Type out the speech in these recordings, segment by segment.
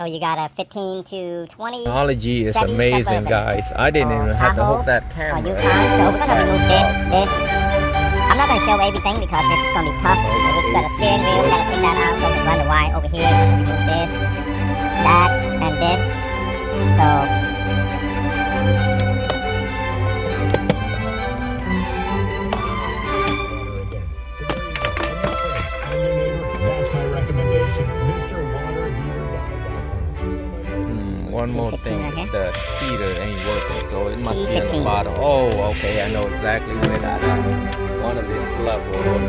So you got a 15 to 20. Technology is Chevy amazing, Suburban guys. I didn't even have to hook that Tahoe camera. Yukon. So we're gonna remove this. I'm not gonna show everything because this is gonna be tough. We've got a steering wheel. We gotta take that out. So we run the wire over here. We're gonna remove this, that, and this. So. One more thing, right the heater ain't working, so it must be on the T15. bottom. Oh, okay, I know exactly where that one of these plug will work.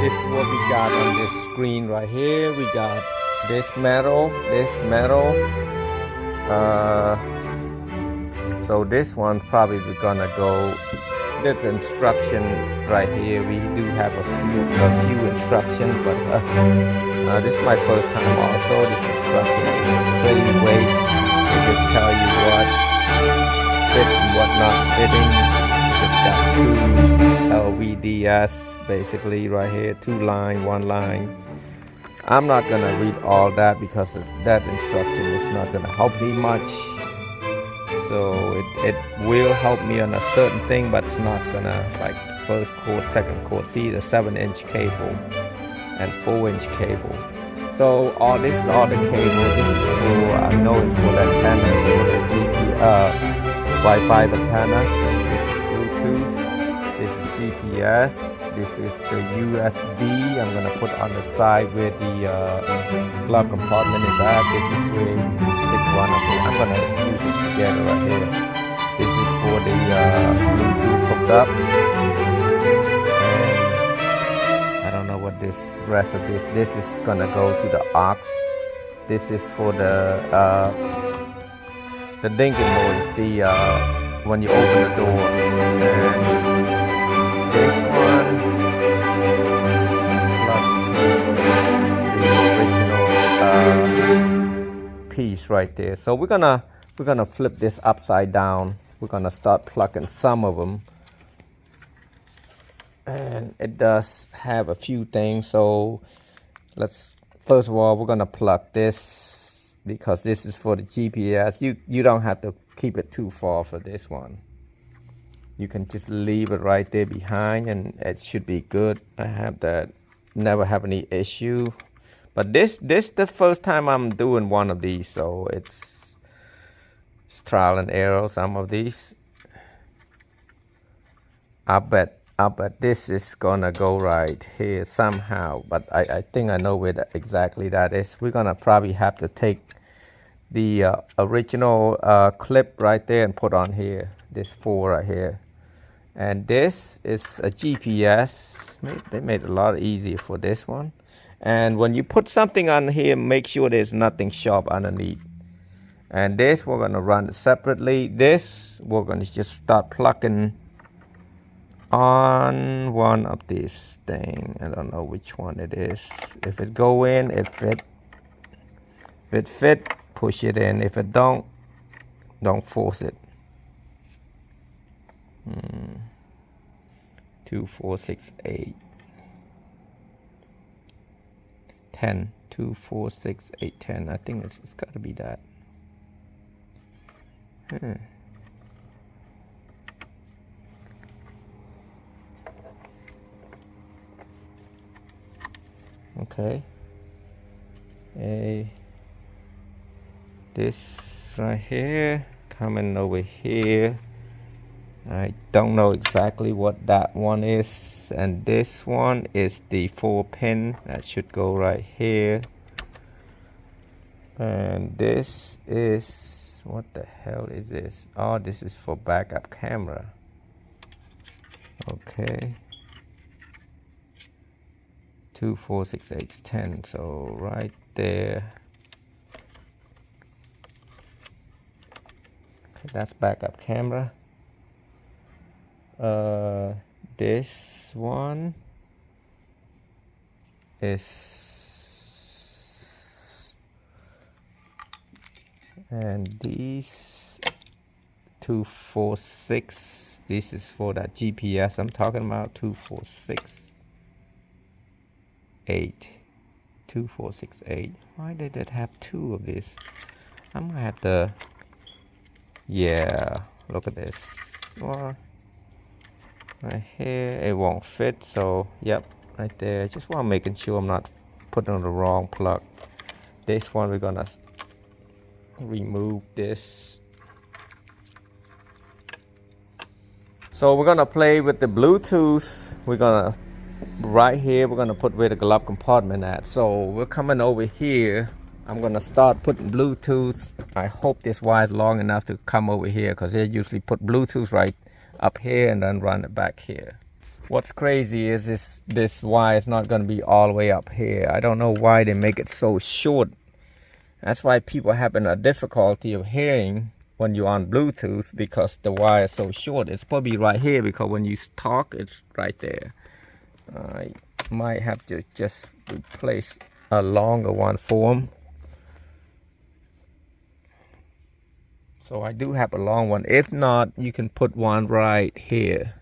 This is what we got on this screen right here. We got this metal. So this one probably we're gonna go. There's instruction right here. We do have a few instructions, but this is my first time also. This instruction is pretty weight. They just tell you what fit and what not fitting. It's got two LVDS basically right here, 2 line, 1 line. I'm not gonna read all that because that instruction is not gonna help me much. So it will help me on a certain thing, but it's not gonna like first cord, second cord. See the 7-inch cable and 4-inch cable. So all this is all the cable. This is for, I know it's for the antenna, for the Wi-Fi antenna. This is Bluetooth. This is GPS. This is the USB. I'm gonna put on the side where the glove compartment is at. This is where you stick one of it. I'm gonna use it together right here. This is for the Bluetooth hooked up. And I don't know what this rest of this. This is gonna go to the aux. This is for the dinking noise. The when you open the door. And this one the original piece right there. So we're gonna flip this upside down. We're gonna start plucking some of them, and it does have a few things. So let's first of all we're gonna pluck this because this is for the GPS. You don't have to keep it too far for this one. You can just leave it right there behind and it should be good. I have that, never have any issue. But this the first time I'm doing one of these, so it's trial and error, some of these. I bet this is gonna go right here somehow, but I think I know where exactly that is. We're gonna probably have to take the original clip right there and put on here, this 4 right here. And this is a GPS. They made it a lot easier for this one. And when you put something on here, make sure there's nothing sharp underneath. And this, we're gonna run it separately. This, we're gonna just start plucking on one of these things. I don't know which one it is. If it go in, it fit. If it fit, push it in. If it don't force it. 2, 4, 6, 8, 10. 2, 4, 6, 8, 10. I think it's got to be that. Okay. This right here coming over here. I don't know exactly what that one is, and this one is the 4-pin that should go right here. And this is, what the hell is this? Oh, this is for backup camera. Okay. 2, 4, 6, 8, 10. So right there. Okay, that's backup camera. This one is, and these 2, 4, 6. This is for that GPS I'm talking about. 2, 4, 6, 8. 2, 4, 6, 8. Why did it have 2 of this? I'm gonna have to. Yeah, look at this. Well, right here it won't fit, so yep, right there. Just want making sure I'm not putting on the wrong plug. This one we're gonna remove this. So we're gonna play with the Bluetooth. We're gonna right here we're gonna put where the glove compartment at. So we're coming over here. I'm gonna start putting Bluetooth. I hope this wire is long enough to come over here, because they usually put Bluetooth right up here and then run it back here. What's crazy is this wire is not going to be all the way up here. I don't know why they make it so short. That's why people are having a difficulty of hearing when you're on Bluetooth, because the wire is so short. It's probably right here, because when you talk, it's right there. I might have to just replace a longer one for them. So I do have a long one. If not, you can put one right here,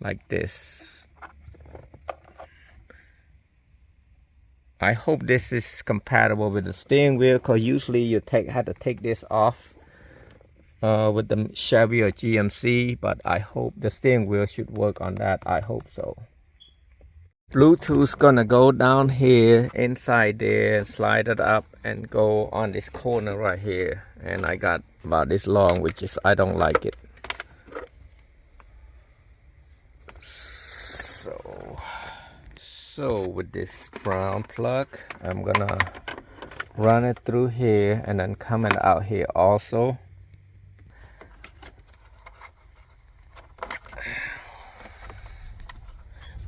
like this. I hope this is compatible with the steering wheel, because usually you have to take this off with the Chevy or GMC, but I hope the steering wheel should work on that. I hope so. Bluetooth's gonna go down here inside there, slide it up and go on this corner right here, and I got about this long, which is I don't like it. So with this brown plug, I'm gonna run it through here and then coming out here also.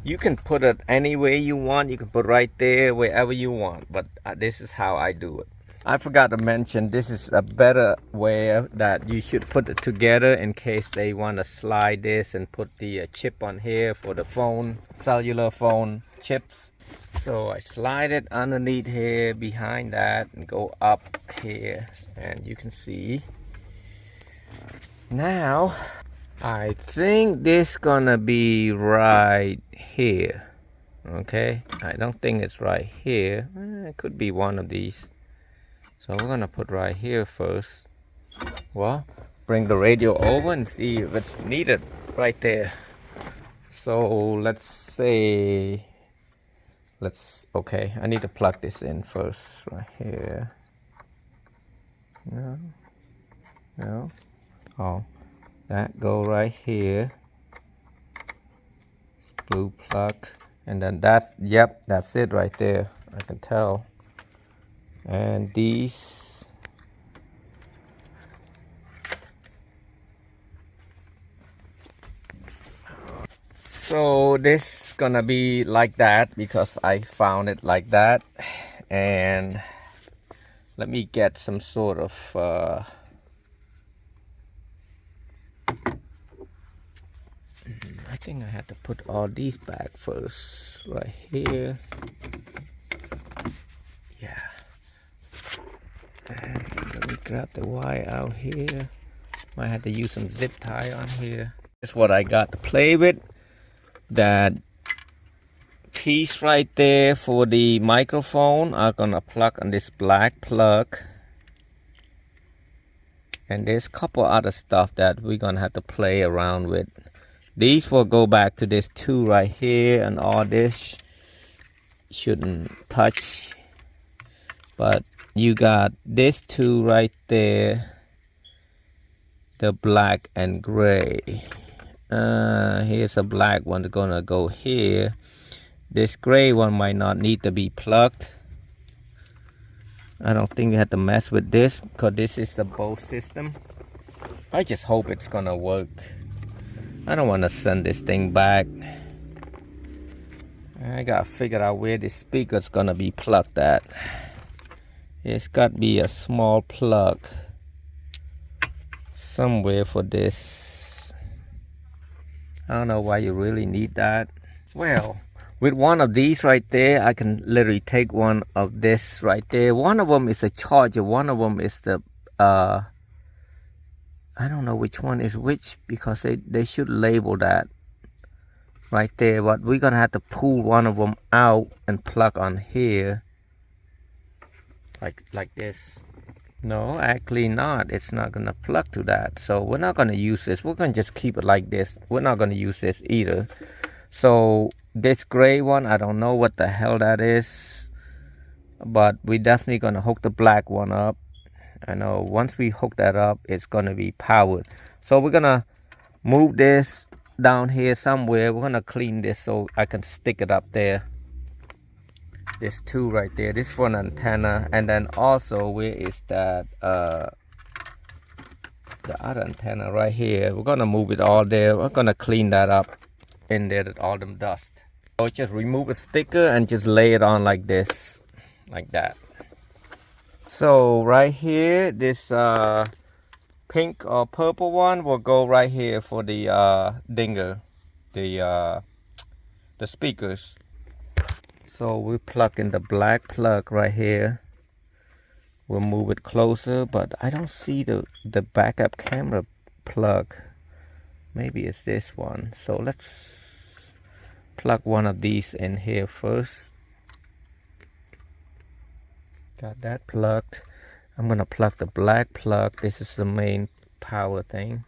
You can put it any way you want. You can put right there, wherever you want. But this is how I do it. I forgot to mention, this is a better way that you should put it together in case they want to slide this and put the chip on here for the phone, cellular phone chips. So I slide it underneath here, behind that, and go up here. And you can see. Now, I think this gonna be right here. Okay, I don't think it's right here. It could be one of these. So we're gonna put right here first. Well, bring the radio over and see if it's needed right there. So let's say, okay, I need to plug this in first right here. No. Oh, that go right here. Blue plug, and then that, yep, that's it right there. I can tell. And these, so this gonna be like that because I found it like that. And let me get some sort of I think I had to put all these back first right here. Yeah. And let me grab the wire out here. Might have to use some zip tie on here. That's what I got to play with. That piece right there for the microphone, I'm gonna plug on this black plug. And there's a couple other stuff that we're gonna have to play around with. These will go back to this two right here, and all this shouldn't touch. But you got this two right there, the black and gray. Here's a black one that's gonna go here. This gray one might not need to be plugged. I don't think we have to mess with this because this is the Bose system. I just hope it's gonna work. I don't want to send this thing back. I gotta figure out where this speaker's gonna be plugged at. It's got to be a small plug somewhere for this. I don't know why you really need that. Well, with one of these right there, I can literally take one of this right there. One of them is a charger. One of them is the I don't know which one is which because they should label that right there. But we're gonna have to pull one of them out and plug on here. Like this. No, actually not. It's not gonna plug to that. So we're not gonna use this. We're gonna just keep it like this. We're not gonna use this either. So this gray one, I don't know what the hell that is, but we're definitely gonna hook the black one up. I know once we hook that up, it's gonna be powered. So we're gonna move this down here somewhere. We're gonna clean this so I can stick it up there. This two right there, this for an antenna. And then also, where is that the other antenna right here? We're gonna move it all there. We're gonna clean that up in there, that all them dust. So just remove a sticker and just lay it on like this, like that. So right here, this pink or purple one will go right here for the dinger, the speakers. So we plug in the black plug right here. We'll move it closer, but I don't see the backup camera plug. Maybe it's this one. So let's plug one of these in here first. Got that plugged. I'm gonna plug the black plug. This is the main power thing.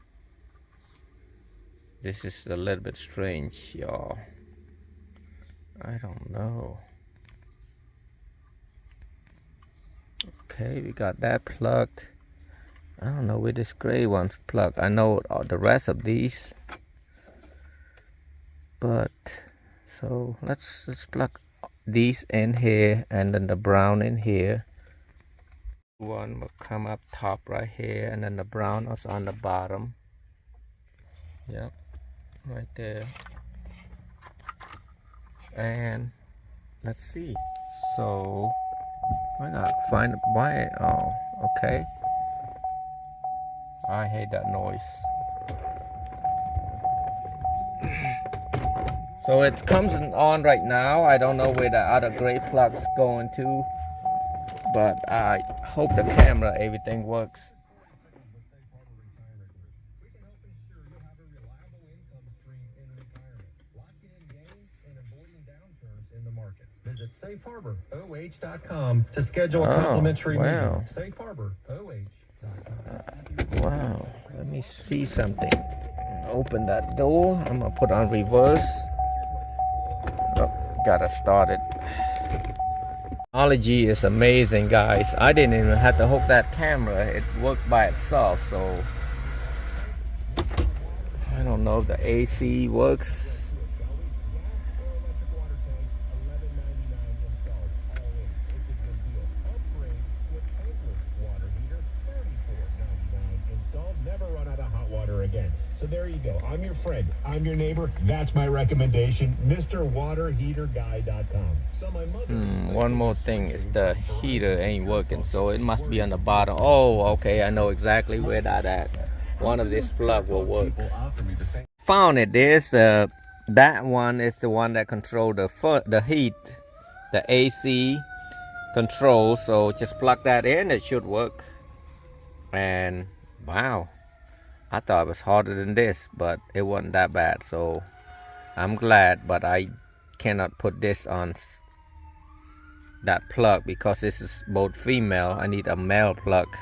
This is a little bit strange, y'all. I don't know. Okay, we got that plugged. I don't know where this gray one's plugged. I know the rest of these, but so let's plug these in here, and then the brown in here. One will come up top right here, and then the brown is on the bottom. Yep, right there. And let's see. So I gotta find a why. Oh, okay. I hate that noise. So it comes on right now. I don't know where the other gray plug's going to, but I hope the camera, everything works. Visit safeharboroh.com to schedule a complimentary meeting. Safeharboroh.com. Wow, let me see something. Open that door. I'm gonna put on reverse. Oh, gotta start it. Technology is amazing, guys. I didn't even have to hook that camera. It worked by itself, so I don't know if the AC works. Again. So there you go. I'm your friend. I'm your neighbor. That's my recommendation. MrWaterHeaterGuy.com. So my mother. One more thing is the heater ain't working, so it must be on the bottom. Oh, okay. I know exactly where that at. One of this plug will work. Found it. There's that one is the one that control the heat, the AC control. So just plug that in. It should work. And wow. I thought it was harder than this, but it wasn't that bad, so I'm glad. But I cannot put this on that plug because this is both female. I need a male plug,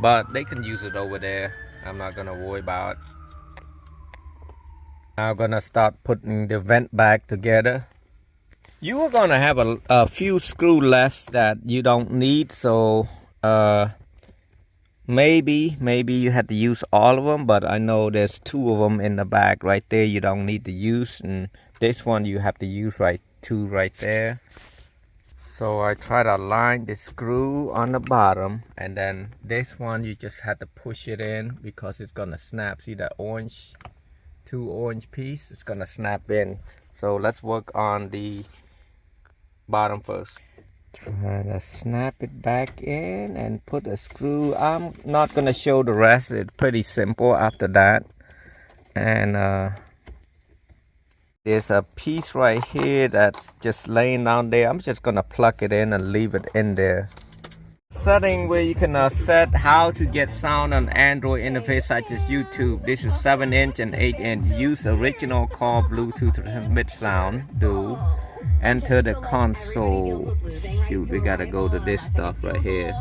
but they can use it over there. I'm not gonna worry about it. I'm gonna start putting the vent back together. You are gonna have a few screw left that you don't need, so maybe you had to use all of them, but I know there's 2 of them in the back right there you don't need to use, and this one you have to use right there. So I try to align the screw on the bottom, and then this one you just have to push it in because it's gonna snap. See that orange, 2 orange piece, it's gonna snap in. So let's work on the bottom first. Try to snap it back in and put a screw. I'm not gonna show the rest. It's pretty simple after that. And there's a piece right here that's just laying down there. I'm just gonna plug it in and leave it in there. Setting where you can set how to get sound on Android interface such as YouTube. This is 7-inch and 8-inch. Use original call Bluetooth to transmit sound. Do enter the console. Shoot, we gotta go to this stuff right here.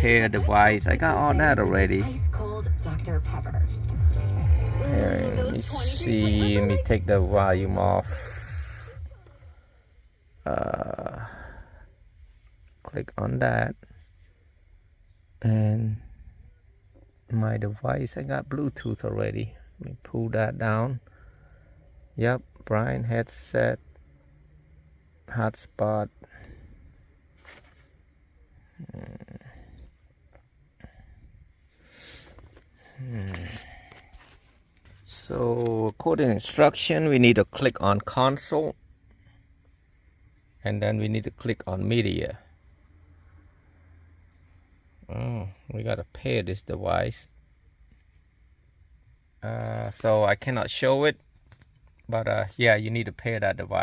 Pair device. I got all that already. Here, let me see. Let me take the volume off. Click on that. And my device, I got Bluetooth already. Let me pull that down. Yep. Brian headset, hotspot. So according to instruction, we need to click on console, and then we need to click on media. Oh, we gotta pair this device. So I cannot show it. But yeah, you need to pair that device.